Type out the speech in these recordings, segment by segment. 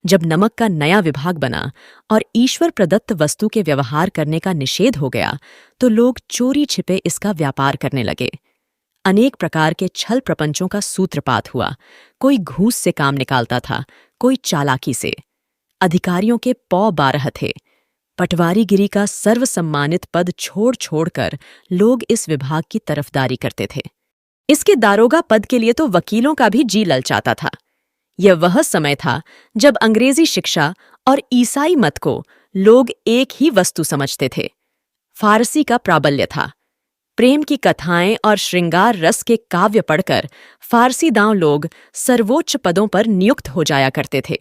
जब नमक का नया विभाग बना और ईश्वर प्रदत्त वस्तु के व्यवहार करने का निषेध हो गया, तो लोग चोरी छिपे इसका व्यापार करने लगे। अनेक प्रकार के छल प्रपंचों का सूत्रपात हुआ। कोई घूस से काम निकालता था, कोई चालाकी से। अधिकारियों के पौ 12 थे। पटवारीगिरी का सर्वसम्मानित पद छोड़ छोड़कर लोग इस विभाग की तरफदारी करते थे। इसके दारोगा पद के लिए तो वकीलों का भी जी ललचाता था। यह वह समय था जब अंग्रेजी शिक्षा और ईसाई मत को लोग एक ही वस्तु समझते थे। फारसी का प्राबल्य था। प्रेम की कथाएं और श्रृंगार रस के काव्य पढ़कर फारसी दांव लोग सर्वोच्च पदों पर नियुक्त हो जाया करते थे।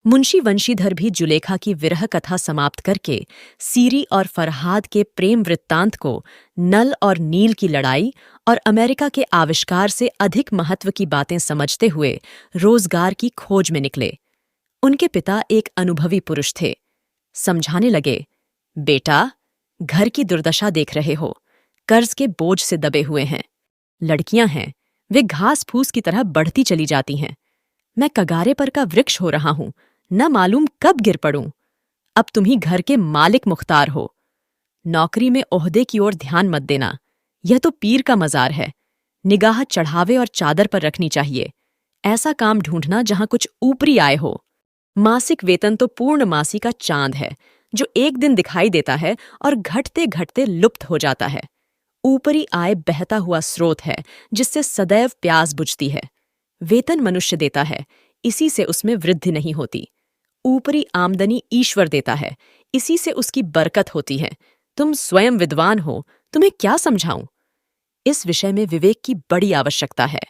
मुंशी वंशीधर भी जुलेखा की विरह कथा समाप्त करके सीरी और फरहाद के प्रेम वृत्तांत को नल और नील की लड़ाई और अमेरिका के आविष्कार से अधिक महत्व की बातें समझते हुए रोजगार की खोज में निकले। उनके पिता एक अनुभवी पुरुष थे। समझाने लगे, बेटा, घर की दुर्दशा देख रहे हो, कर्ज के बोझ से दबे हुए हैं। लड़कियां हैं, वे घास फूस की तरह बढ़ती चली जाती हैं। मैं कगारे पर का वृक्ष हो रहा हूं, न मालूम कब गिर पड़ूं। अब तुम ही घर के मालिक मुख्तार हो। नौकरी में ओहदे की ओर ध्यान मत देना, यह तो पीर का मजार है। निगाह चढ़ावे और चादर पर रखनी चाहिए। ऐसा काम ढूंढना जहां कुछ ऊपरी आय हो। मासिक वेतन तो पूर्णमासी का चांद है, जो एक दिन दिखाई देता है और घटते घटते लुप्त हो जाता है। ऊपरी आय बहता हुआ स्रोत है, जिससे सदैव प्यास बुझती है। वेतन मनुष्य देता है, इसी से उसमें वृद्धि नहीं होती। ऊपरी आमदनी ईश्वर देता है, इसी से उसकी बरकत होती है। तुम स्वयं विद्वान हो, तुम्हें क्या समझाऊं? इस विषय में विवेक की बड़ी आवश्यकता है।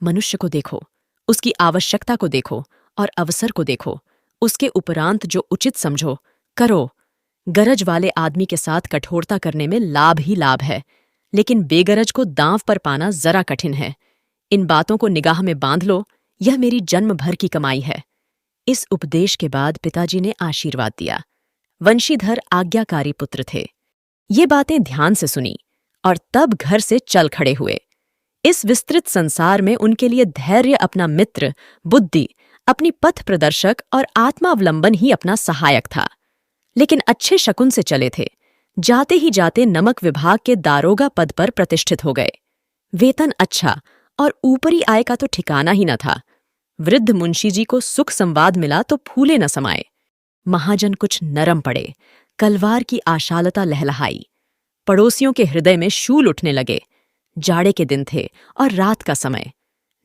मनुष्य को देखो, उसकी आवश्यकता को देखो और अवसर को देखो। उसके उपरांत जो उचित समझो, करो। गरज वाले आदमी के साथ कठोरता करने में लाभ ही लाभ है, लेकिन बेगरज को दांव पर पाना जरा कठिन है। इन बातों को निगाह में बांध लो, यह मेरी जन्म भर की कमाई है। इस उपदेश के बाद पिताजी ने आशीर्वाद दिया। वंशीधर आज्ञाकारी पुत्र थे। ये बातें ध्यान से सुनी और तब घर से चल खड़े हुए। इस विस्तृत संसार में उनके लिए धैर्य अपना मित्र, बुद्धि अपनी पथ प्रदर्शक और आत्मावलंबन ही अपना सहायक था। लेकिन अच्छे शकुन से चले थे। जाते ही जाते नमक विभाग के दारोगा पद पर प्रतिष्ठित हो गए। वेतन अच्छा और ऊपरी आय का तो ठिकाना ही न था। वृद्ध मुंशी जी को सुख संवाद मिला तो फूले न समाये। महाजन कुछ नरम पड़े। कलवार की आशालता लहलहाई। पड़ोसियों के हृदय में शूल उठने लगे। जाड़े के दिन थे और रात का समय।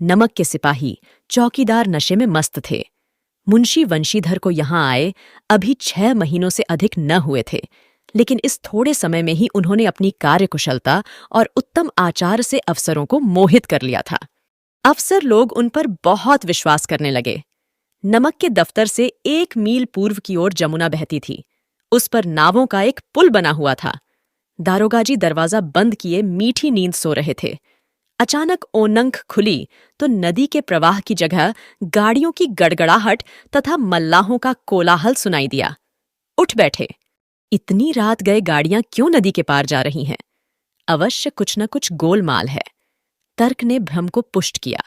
नमक के सिपाही, चौकीदार नशे में मस्त थे। मुंशी वंशीधर को यहां आए अभी 6 महीनों से अधिक न हुए थे, लेकिन इस थोड़े समय में ही उन्होंने अपनी कार्यकुशलता और उत्तम आचार से अफसरों को मोहित कर लिया था। अफसर लोग उन पर बहुत विश्वास करने लगे। नमक के दफ्तर से 1 मील पूर्व की ओर जमुना बहती थी। उस पर नावों का एक पुल बना हुआ था। दारोगाजी दरवाजा बंद किए मीठी नींद सो रहे थे। अचानक ओनंख खुली तो नदी के प्रवाह की जगह गाड़ियों की गड़गड़ाहट तथा मल्लाहों का कोलाहल सुनाई दिया। उठ बैठे। इतनी रात गए गाड़ियां क्यों नदी के पार जा रही हैं? अवश्य कुछ न कुछ गोलमाल है। तर्क ने भ्रम को पुष्ट किया।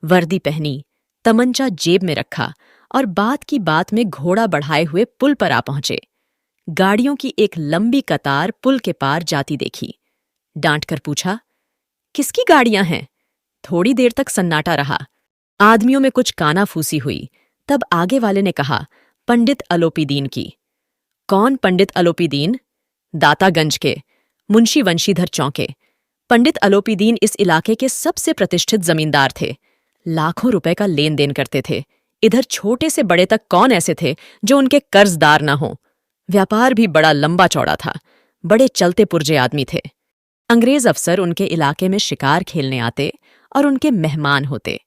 वर्दी पहनी, तमंचा जेब में रखा और बात की बात में घोड़ा बढ़ाए हुए पुल पर आ पहुंचे। गाड़ियों की एक लंबी कतार पुल के पार जाती देखी। डांट कर पूछा, किसकी गाड़ियां हैं? थोड़ी देर तक सन्नाटा रहा। आदमियों में कुछ कानाफूसी हुई। तब आगे वाले ने कहा, पंडित अलोपीदीन की। कौन पंडित अलोपीदीन? दातागंज के। मुंशी वंशीधर चौंके। पंडित अलोपीदीन इस इलाके के सबसे प्रतिष्ठित जमींदार थे। लाखों रुपए का लेन देन करते थे। इधर छोटे से बड़े तक कौन ऐसे थे जो उनके कर्जदार न हों? व्यापार भी बड़ा लंबा चौड़ा था। बड़े चलते पुर्जे आदमी थे। अंग्रेज अफसर उनके इलाके में शिकार खेलने आते और उनके मेहमान होते।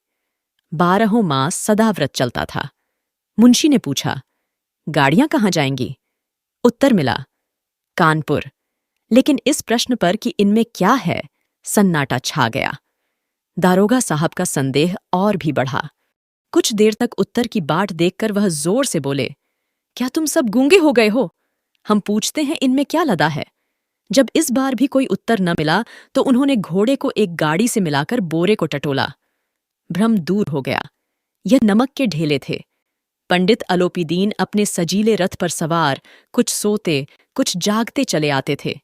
12 मास सदाव्रत चलता था। मुंशी ने पूछा, गाड़ियां कहाँ जाएंगी? उत्तर मिला, कानपुर। लेकिन इस प्रश्न पर कि इनमें क्या है, सन्नाटा छा गया। दारोगा साहब का संदेह और भी बढ़ा। कुछ देर तक उत्तर की बाट देखकर वह जोर से बोले, क्या तुम सब गूंगे हो गए हो? हम पूछते हैं इनमें क्या लदा है? जब इस बार भी कोई उत्तर न मिला तो उन्होंने घोड़े को एक गाड़ी से मिलाकर बोरे को टटोला। भ्रम दूर हो गया। यह नमक के ढेले थे। पंडित अलोपीदीन अपने सजीले रथ पर सवार कुछ सोते कुछ जागते चले आते थे।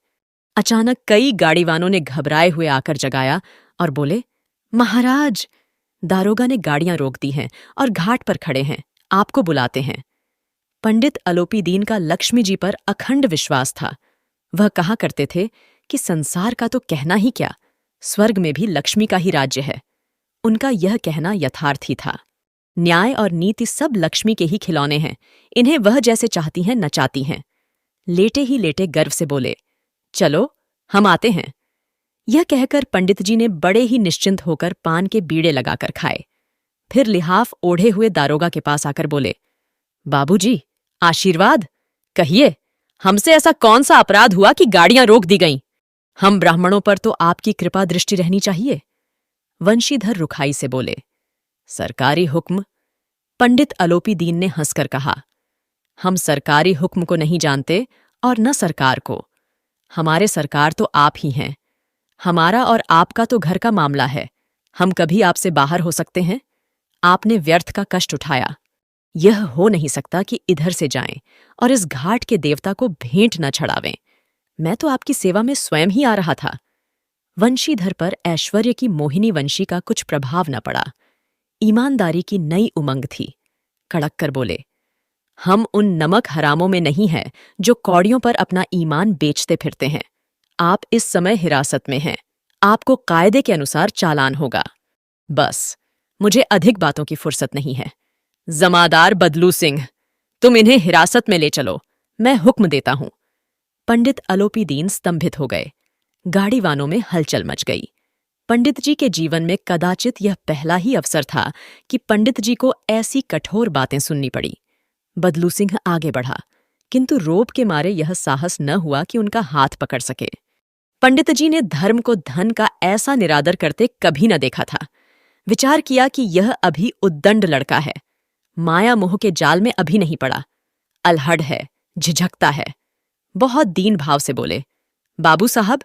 अचानक कई गाड़ीवानों ने घबराए हुए आकर जगाया और बोले, महाराज, दारोगा ने गाड़ियां रोक दी हैं और घाट पर खड़े हैं, आपको बुलाते हैं। पंडित अलोपीदीन का लक्ष्मी जी पर अखंड विश्वास था। वह कहा करते थे कि संसार का तो कहना ही क्या, स्वर्ग में भी लक्ष्मी का ही राज्य है। उनका यह कहना यथार्थ ही था। न्याय और नीति सब लक्ष्मी के ही खिलौने हैं, इन्हें वह जैसे चाहती हैं नचाती हैं। लेटे ही लेटे गर्व से बोले, चलो हम आते हैं। यह कहकर पंडित जी ने बड़े ही निश्चिंत होकर पान के बीड़े लगाकर खाए। फिर लिहाफ ओढ़े हुए दारोगा के पास आकर बोले, बाबूजी, आशीर्वाद कहिए, हमसे ऐसा कौन सा अपराध हुआ कि गाड़ियां रोक दी गईं? हम ब्राह्मणों पर तो आपकी कृपा दृष्टि रहनी चाहिए। वंशीधर रुखाई से बोले, सरकारी हुक्म। पंडित अलोपीदीन ने हंसकर कहा, हम सरकारी हुक्म को नहीं जानते और न सरकार को। हमारे सरकार तो आप ही हैं। हमारा और आपका तो घर का मामला है, हम कभी आपसे बाहर हो सकते हैं? आपने व्यर्थ का कष्ट उठाया। यह हो नहीं सकता कि इधर से जाएं और इस घाट के देवता को भेंट न चढ़ावें। मैं तो आपकी सेवा में स्वयं ही आ रहा था। वंशीधर पर ऐश्वर्य की मोहिनी वंशी का कुछ प्रभाव न पड़ा। ईमानदारी की नई उमंग थी। कड़क कर बोले, हम उन नमक हरामों में नहीं हैं जो कौड़ियों पर अपना ईमान बेचते फिरते हैं। आप इस समय हिरासत में हैं, आपको कायदे के अनुसार चालान होगा। बस, मुझे अधिक बातों की फुर्सत नहीं है। जमादार बदलू सिंह, तुम इन्हें हिरासत में ले चलो, मैं हुक्म देता हूं। पंडित अलोपीदीन स्तंभित हो गए। गाड़ीवानों में हलचल मच गई। पंडित जी के जीवन में कदाचित यह पहला ही अवसर था कि पंडित जी को ऐसी कठोर बातें सुननी पड़ी। बदलू सिंह आगे बढ़ा, किंतु रोब के मारे यह साहस न हुआ कि उनका हाथ पकड़ सके। पंडित जी ने धर्म को धन का ऐसा निरादर करते कभी न देखा था। विचार किया कि यह अभी उद्दंड लड़का है, माया मोह के जाल में अभी नहीं पड़ा, अलहड़ है, झिझकता है। बहुत दीन भाव से बोले, बाबू साहब,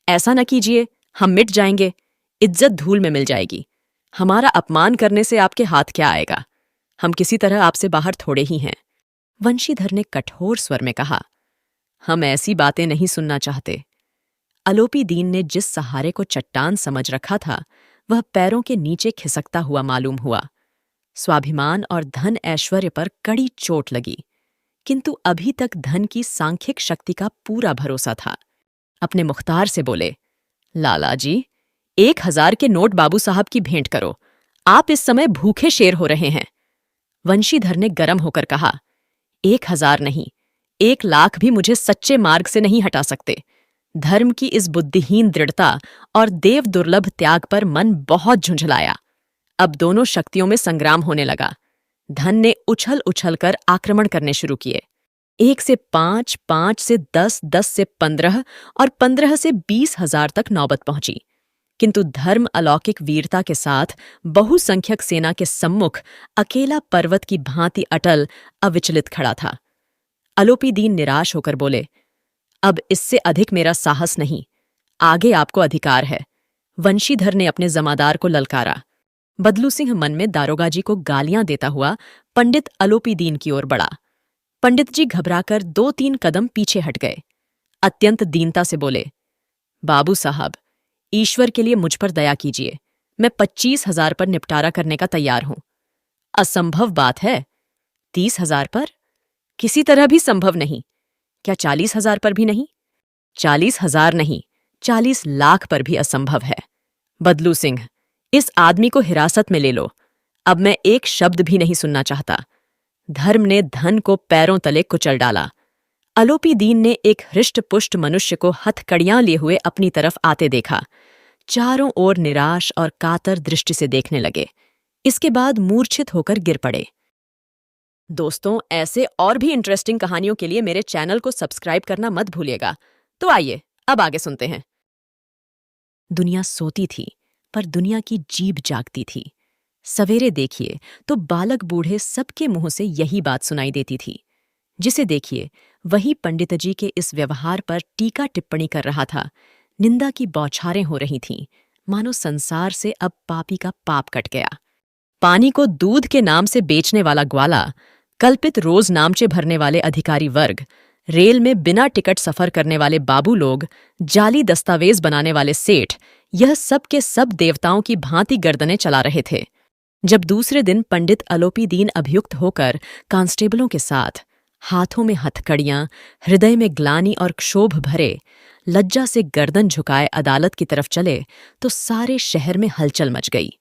ऐसा न कीजिए, हम मिट जाएंगे, इज्जत धूल में मिल जाएगी। हमारा अपमान करने से आपके हाथ क्या आएगा? हम किसी तरह आपसे बाहर थोड़े ही हैं। वंशीधर ने कठोर स्वर में कहा, हम ऐसी बातें नहीं सुनना चाहते। अलोपीदीन ने जिस सहारे को चट्टान समझ रखा था, वह पैरों के नीचे खिसकता हुआ मालूम हुआ। स्वाभिमान और धन ऐश्वर्य पर कड़ी चोट लगी, किंतु अभी तक धन की सांख्यिक शक्ति का पूरा भरोसा था। अपने मुख्तार से बोले, लाला जी, 1000 के नोट बाबू साहब की भेंट करो, आप इस समय भूखे शेर हो रहे हैं। वंशीधर ने गरम होकर कहा, 1000 नहीं, 1,00,000 भी मुझे सच्चे मार्ग से नहीं हटा सकते। धर्म की इस बुद्धिहीन दृढ़ता और देव दुर्लभ त्याग पर मन बहुत झुंझलाया। अब दोनों शक्तियों में संग्राम होने लगा। धन ने उछल उछल कर आक्रमण करने शुरू किए। 1 से 5, 5 से 10, 10 से 15 और 15 से 20,000 तक नौबत पहुंची। किंतु धर्म अलौकिक वीरता के साथ बहुसंख्यक सेना के सम्मुख अकेला पर्वत की भांति अटल अविचलित खड़ा था। अलोपीदीन निराश होकर बोले, अब इससे अधिक मेरा साहस नहीं, आगे आपको अधिकार है। वंशीधर ने अपने जमादार को ललकारा। बदलू सिंह मन में दारोगा जी को गालियां देता हुआ पंडित अलोपीदीन की ओर बढ़ा। पंडित जी घबराकर 2-3 कदम पीछे हट गए। अत्यंत दीनता से बोले, बाबू साहब, ईश्वर के लिए मुझ पर दया कीजिए, मैं 25,000 पर निपटारा करने का तैयार हूं। असंभव बात है। 30,000 पर? किसी तरह भी संभव नहीं। क्या 40,000 पर भी नहीं? 40,000 नहीं, 40,00,000 पर भी असंभव है। बदलू सिंह, इस आदमी को हिरासत में ले लो। अब मैं एक शब्द भी नहीं सुनना चाहता। धर्म ने धन को पैरों तले कुचल डाला। अलोपीदीन ने एक हृष्ट-पुष्ट मनुष्य को हथकड़ियां लिए हुए अपनी तरफ आते देखा। चारों ओर निराश और कातर दृष्टि से देखने लगे। इसके बाद मूर्छित होकर गिर पड़े। दोस्तों, ऐसे और भी इंटरेस्टिंग कहानियों के लिए मेरे चैनल को सब्सक्राइब करना मत भूलिएगा। तो आइए, अब आगे सुनते हैं। दुनिया सोती थी, पर दुनिया की जीभ जागती थी। सवेरे देखिए तो बालक बूढ़े सबके मुंह से यही बात सुनाई देती थी। जिसे देखिए वही पंडित जी के इस व्यवहार पर टीका टिप्पणी कर रहा था। निंदा की बौछारें हो रही थीं, मानो संसार से अब पापी का पाप कट गया। पानी को दूध के नाम से बेचने वाला ग्वाला कल्पित रोज नामचे भरने वाले अधिकारी वर्ग, रेल में बिना टिकट सफर करने वाले बाबू लोग, जाली दस्तावेज बनाने वाले सेठ, यह सब के सब देवताओं की भांति गर्दनें चला रहे थे। जब दूसरे दिन पंडित अलोपीदीन अभियुक्त होकर कांस्टेबलों के साथ, हाथों में हथकड़ियां, हृदय में ग्लानि और क्षोभ भरे, लज्जा से गर्दन झुकाए अदालत की तरफ चले तो सारे शहर में हलचल मच गई।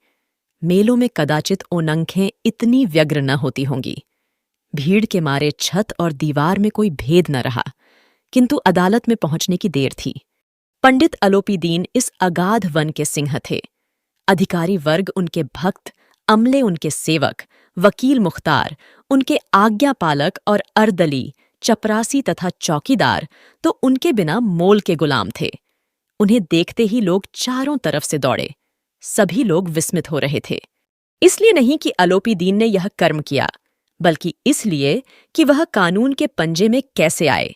मेलों में कदाचित ओनंखें इतनी व्यग्र न होती होंगी। भीड़ के मारे छत और दीवार में कोई भेद न रहा, किंतु अदालत में पहुंचने की देर थी। पंडित अलोपीदीन इस अगाध वन के सिंह थे। अधिकारी वर्ग उनके भक्त, अमले उनके सेवक, वकील मुख्तार उनके आज्ञापालक और अर्दली, चपरासी तथा चौकीदार तो उनके बिना मोल के गुलाम थे। उन्हें देखते ही लोग चारों तरफ से दौड़े। सभी लोग विस्मित हो रहे थे। इसलिए नहीं कि अलोपीदीन ने यह कर्म किया, बल्कि इसलिए कि वह कानून के पंजे में कैसे आए।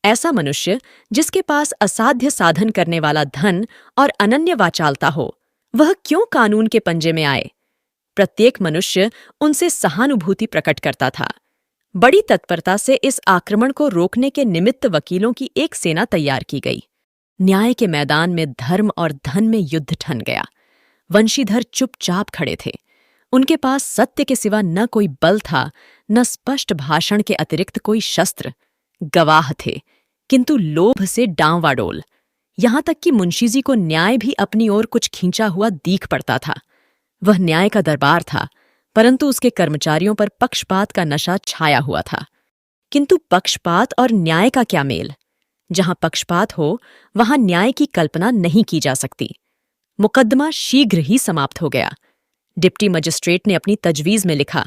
ऐसा मनुष्य जिसके पास असाध्य साधन करने वाला धन और अनन्य वाचालता हो, वह क्यों कानून के पंजे में आए? प्रत्येक मनुष्य उनसे सहानुभूति प्रकट करता था। बड़ी तत्परता से इस आक्रमण को रोकने के निमित्त वकीलों की एक सेना तैयार की गई। न्याय के मैदान में धर्म और धन में युद्ध ठन गया। वंशीधर चुपचाप खड़े थे। उनके पास सत्य के सिवा न कोई बल था, न स्पष्ट भाषण के अतिरिक्त कोई शस्त्र। गवाह थे, किंतु लोभ से डांवाडोल। यहां तक कि मुंशीजी को न्याय भी अपनी ओर कुछ खींचा हुआ दीख पड़ता था। वह न्याय का दरबार था, परंतु उसके कर्मचारियों पर पक्षपात का नशा छाया हुआ था। किंतु पक्षपात और न्याय का क्या मेल? जहां पक्षपात हो, वहां न्याय की कल्पना नहीं की जा सकती। मुकदमा शीघ्र ही समाप्त हो गया। डिप्टी मजिस्ट्रेट ने अपनी तजवीज में लिखा,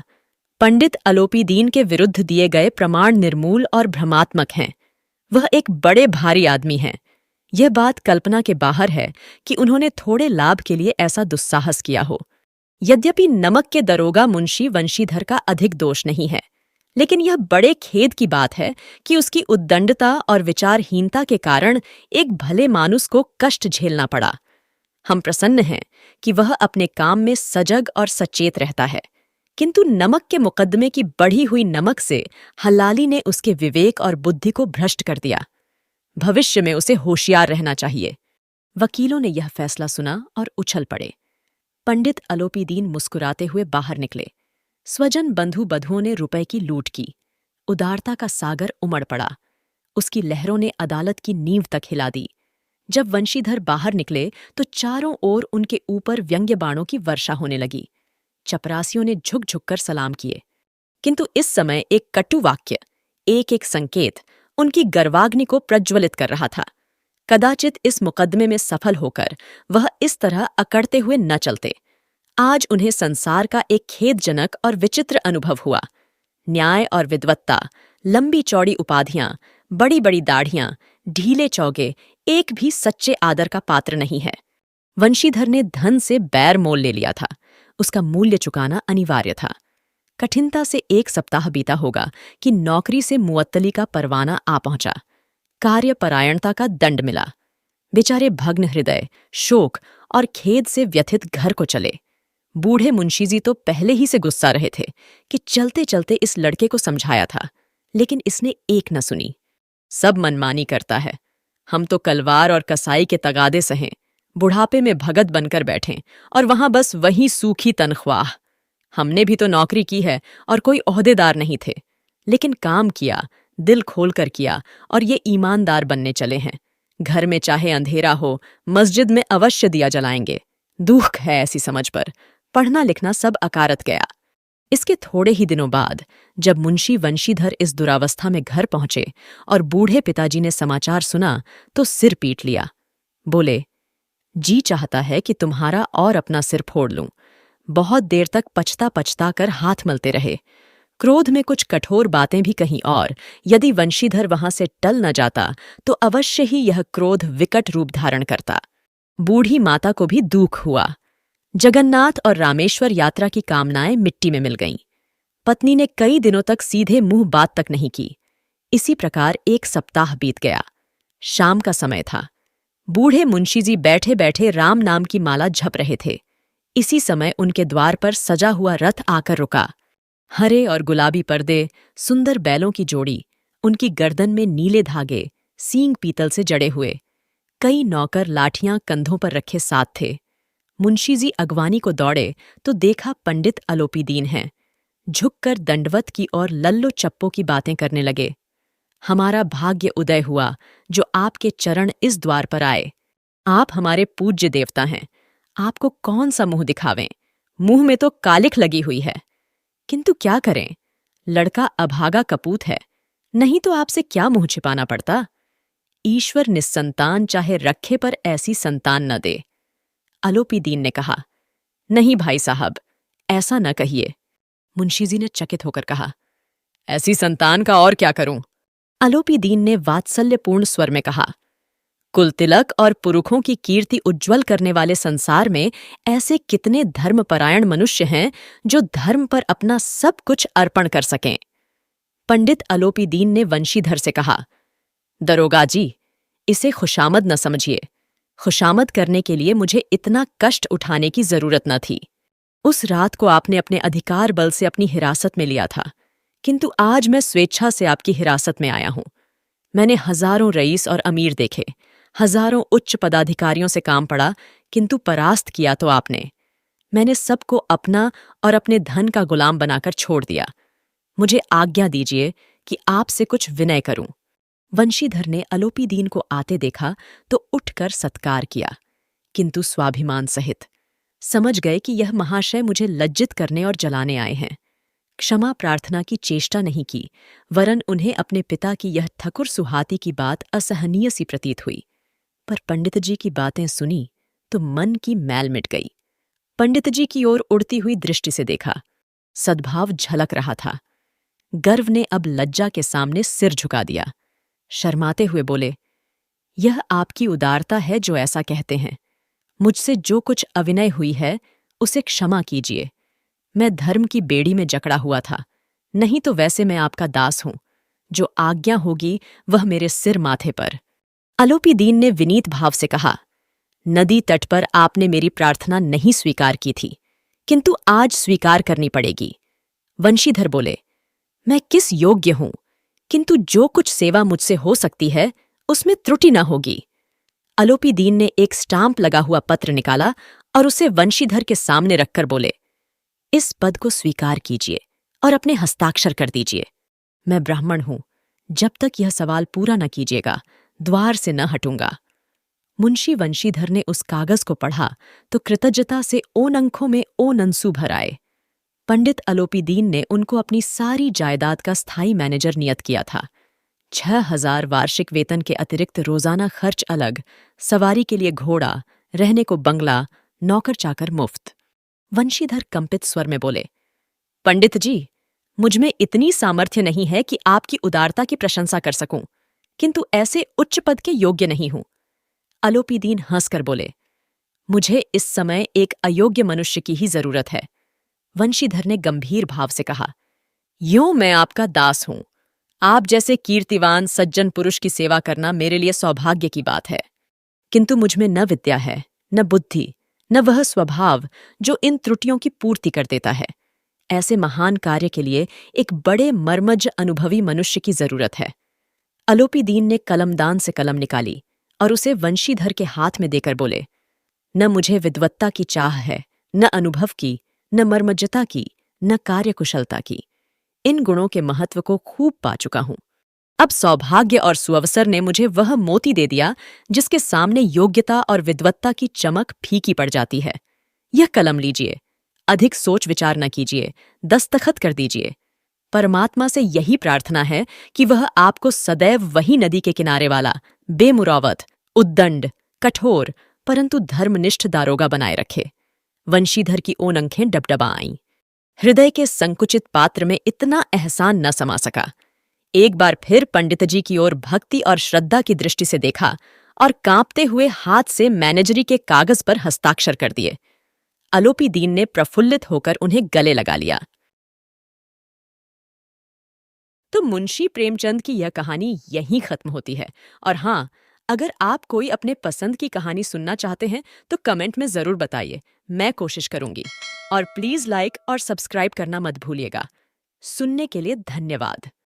पंडित अलोपीदीन के विरुद्ध दिए गए प्रमाण निर्मूल और भ्रमात्मक हैं। वह एक बड़े भारी आदमी हैं। यह बात कल्पना के बाहर है कि उन्होंने थोड़े लाभ के लिए ऐसा दुस्साहस किया हो। यद्यपि नमक के दरोगा मुंशी वंशीधर का अधिक दोष नहीं है, लेकिन यह बड़े खेद की बात है कि उसकी उद्दंडता और विचारहीनता के कारण एक भले मानुस को कष्ट झेलना पड़ा। हम प्रसन्न हैं कि वह अपने काम में सजग और सचेत रहता है, किंतु नमक के मुकदमे की बढ़ी हुई नमक से हलाली ने उसके विवेक और बुद्धि को भ्रष्ट कर दिया। भविष्य में उसे होशियार रहना चाहिए। वकीलों ने यह फैसला सुना और उछल पड़े। पंडित अलोपीदीन मुस्कुराते हुए बाहर निकले। स्वजन बंधु बधुओं ने रुपए की लूट की। उदारता का सागर उमड़ पड़ा। उसकी लहरों ने अदालत की नींव तक हिला दी। जब वंशीधर बाहर निकले तो चारों ओर उनके ऊपर व्यंग्य बाणों की वर्षा होने लगी। चपरासियों ने झुक झुक कर सलाम किए, किंतु इस समय एक कटु वाक्य, एक एक संकेत उनकी गर्वाग्नि को प्रज्वलित कर रहा था। कदाचित इस मुकदमे में सफल होकर वह इस तरह अकड़ते हुए न चलते। आज उन्हें संसार का एक खेदजनक और विचित्र अनुभव हुआ। न्याय और विद्वत्ता, लंबी चौड़ी उपाधियां, बड़ी बड़ी दाढ़ियां, ढीले चौगे, एक भी सच्चे आदर का पात्र नहीं है। वंशीधर ने धन से बैर मोल ले लिया था। उसका मूल्य चुकाना अनिवार्य था। कठिनता से 1 सप्ताह बीता होगा कि नौकरी से मुअत्तली का परवाना आ पहुंचा। कार्यपरायणता का दंड मिला। बेचारे भग्न हृदय, शोक और खेद से व्यथित घर को चले। बूढ़े मुंशीजी तो पहले ही से गुस्सा रहे थे कि चलते चलते इस लड़के को समझाया था, लेकिन इसने एक न सुनी। सब मनमानी करता है। हम तो कलवार और कसाई के तगादे सहें, बुढ़ापे में भगत बनकर बैठें और वहां बस वही सूखी तनख्वाह। हमने भी तो नौकरी की है और कोई ओहदेदार नहीं थे, लेकिन काम किया, दिल खोलकर किया और ये ईमानदार बनने चले हैं। घर में चाहे अंधेरा हो, मस्जिद में अवश्य दिया जलाएंगे। दुख है ऐसी समझ पर। पढ़ना लिखना सब अकारत गया। इसके थोड़े ही दिनों बाद जब मुंशी वंशीधर इस दुरावस्था में घर पहुंचे और बूढ़े पिताजी ने समाचार सुना तो सिर पीट लिया। बोले, जी चाहता है कि तुम्हारा और अपना सिर फोड़ लूं। बहुत देर तक पछता पछता कर हाथ मलते रहे। क्रोध में कुछ कठोर बातें भी कहीं और यदि वंशीधर वहां से टल न जाता तो अवश्य ही यह क्रोध विकट रूप धारण करता। बूढ़ी माता को भी दुख हुआ। जगन्नाथ और रामेश्वर यात्रा की कामनाएं मिट्टी में मिल गईं। पत्नी ने कई दिनों तक सीधे मुंह बात तक नहीं की। इसी प्रकार 1 सप्ताह बीत गया। शाम का समय था। बूढ़े मुंशीजी बैठे बैठे राम नाम की माला जप रहे थे। इसी समय उनके द्वार पर सजा हुआ रथ आकर रुका। हरे और गुलाबी पर्दे, सुंदर बैलों की जोड़ी, उनकी गर्दन में नीले धागे, सींग पीतल से जड़े हुए। कई नौकर लाठियां कंधों पर रखे साथ थे। मुंशी जी अगवानी को दौड़े तो देखा पंडित अलोपीदीन हैं। झुककर दंडवत की और लल्लो चप्पो की बातें करने लगे। हमारा भाग्य उदय हुआ जो आपके चरण इस द्वार पर आए। आप हमारे पूज्य देवता हैं। आपको कौन सा मुंह दिखावें? मुंह में तो कालिख लगी हुई है। किंतु क्या करें? लड़का अभागा कपूत है, नहीं तो आपसे क्या मुंह छिपाना पड़ता। ईश्वर निस्संतान चाहे रखे पर ऐसी संतान न दे। अलोपीदीन ने कहा, नहीं भाई साहब, ऐसा न कहिए। मुंशी जी ने चकित होकर कहा, ऐसी संतान का और क्या करूं? अलोपीदीन ने वात्सल्यपूर्ण स्वर में कहा, कुल तिलक और पुरुखों की कीर्ति उज्ज्वल करने वाले संसार में ऐसे कितने धर्मपरायण मनुष्य हैं जो धर्म पर अपना सब कुछ अर्पण कर सकें। पंडित अलोपीदीन ने वंशीधर से कहा, दरोगा जी, इसे खुशामद न समझिए। खुशामद करने के लिए मुझे इतना कष्ट उठाने की जरूरत न थी। उस रात को आपने अपने अधिकार बल से अपनी हिरासत में लिया था, किंतु आज मैं स्वेच्छा से आपकी हिरासत में आया हूं। मैंने हजारों रईस और अमीर देखे, हजारों उच्च पदाधिकारियों से काम पड़ा, किंतु परास्त किया तो आपने। मैंने सबको अपना और अपने धन का गुलाम बनाकर छोड़ दिया। मुझे आज्ञा दीजिए कि आपसे कुछ विनय करूं। वंशीधर ने अलोपीदीन को आते देखा तो उठकर सत्कार किया, किंतु स्वाभिमान सहित। समझ गए कि यह महाशय मुझे लज्जित करने और जलाने आए हैं। क्षमा प्रार्थना की चेष्टा नहीं की, वरन उन्हें अपने पिता की यह ठकुर सुहाती की बात असहनीय सी प्रतीत हुई। पर पंडित जी की बातें सुनी तो मन की मैल मिट गई। पंडित जी की ओर उड़ती हुई दृष्टि से देखा, सद्भाव झलक रहा था। गर्व ने अब लज्जा के सामने सिर झुका दिया। शर्माते हुए बोले, यह आपकी उदारता है जो ऐसा कहते हैं। मुझसे जो कुछ अविनय हुई है उसे क्षमा कीजिए। मैं धर्म की बेड़ी में जकड़ा हुआ था, नहीं तो वैसे मैं आपका दास हूं। जो आज्ञा होगी वह मेरे सिर माथे पर। अलोपीदीन ने विनीत भाव से कहा, नदी तट पर आपने मेरी प्रार्थना नहीं स्वीकार की थी, किंतु आज स्वीकार करनी पड़ेगी। वंशीधर बोले, मैं किस योग्य हूं, किंतु जो कुछ सेवा मुझसे हो सकती है उसमें त्रुटि न होगी। अलोपीदीन ने एक स्टाम्प लगा हुआ पत्र निकाला और उसे वंशीधर के सामने रखकर बोले, इस पद को स्वीकार कीजिए और अपने हस्ताक्षर कर दीजिए। मैं ब्राह्मण हूं, जब तक यह सवाल पूरा न कीजिएगा द्वार से न हटूंगा। मुंशी वंशीधर ने उस कागज को पढ़ा तो कृतज्ञता से ओन अंखों में ओ नंसू भर आए। पंडित अलोपीदीन ने उनको अपनी सारी जायदाद का स्थायी मैनेजर नियत किया था। 6,000 वार्षिक वेतन के अतिरिक्त रोजाना खर्च अलग, सवारी के लिए घोड़ा, रहने को बंगला, नौकर चाकर मुफ्त। वंशीधर कंपित स्वर में बोले, पंडित जी, मुझमें इतनी सामर्थ्य नहीं है कि आपकी उदारता की प्रशंसा कर सकूं, किंतु ऐसे उच्च पद के योग्य नहीं हूं। अलोपीदीन हंसकर बोले, मुझे इस समय एक अयोग्य मनुष्य की ही जरूरत है। वंशीधर ने गंभीर भाव से कहा, यूं मैं आपका दास हूं। आप जैसे कीर्तिवान सज्जन पुरुष की सेवा करना मेरे लिए सौभाग्य की बात है, किंतु मुझमें न विद्या है, न बुद्धि, न वह स्वभाव जो इन त्रुटियों की पूर्ति कर देता है। ऐसे महान कार्य के लिए एक बड़े मर्मज्ञ अनुभवी मनुष्य की जरूरत है। अलोपीदीन ने कलमदान से कलम निकाली और उसे वंशीधर के हाथ में देकर बोले, न मुझे विद्वत्ता की चाह है, न अनुभव की, न मर्मज्ञता की, न कार्यकुशलता की। इन गुणों के महत्व को खूब पा चुका हूं। अब सौभाग्य और सुअवसर ने मुझे वह मोती दे दिया जिसके सामने योग्यता और विद्वत्ता की चमक फीकी पड़ जाती है। यह कलम लीजिए, अधिक सोच विचार न कीजिए, दस्तखत कर दीजिए। परमात्मा से यही प्रार्थना है कि वह आपको सदैव वही नदी के किनारे वाला, बेमुरावत, उद्दंड, कठोर परंतु धर्मनिष्ठ दारोगा बनाए रखे। वंशीधर की ओन आंखें डबडबा आईं। हृदय के संकुचित पात्र में इतना एहसान न समा सका। एक बार फिर पंडित जी की ओर भक्ति और श्रद्धा की दृष्टि से देखा और कांपते हुए हाथ से मैनेजरी के कागज पर हस्ताक्षर कर दिए। अलोपीदीन ने प्रफुल्लित होकर उन्हें गले लगा लिया। तो मुंशी प्रेमचंद की यह कहानी यहीं खत्म होती है। और हाँ, अगर आप कोई अपने पसंद की कहानी सुनना चाहते हैं तो कमेंट में जरूर बताइए, मैं कोशिश करूंगी। और प्लीज लाइक और सब्सक्राइब करना मत भूलिएगा। सुनने के लिए धन्यवाद।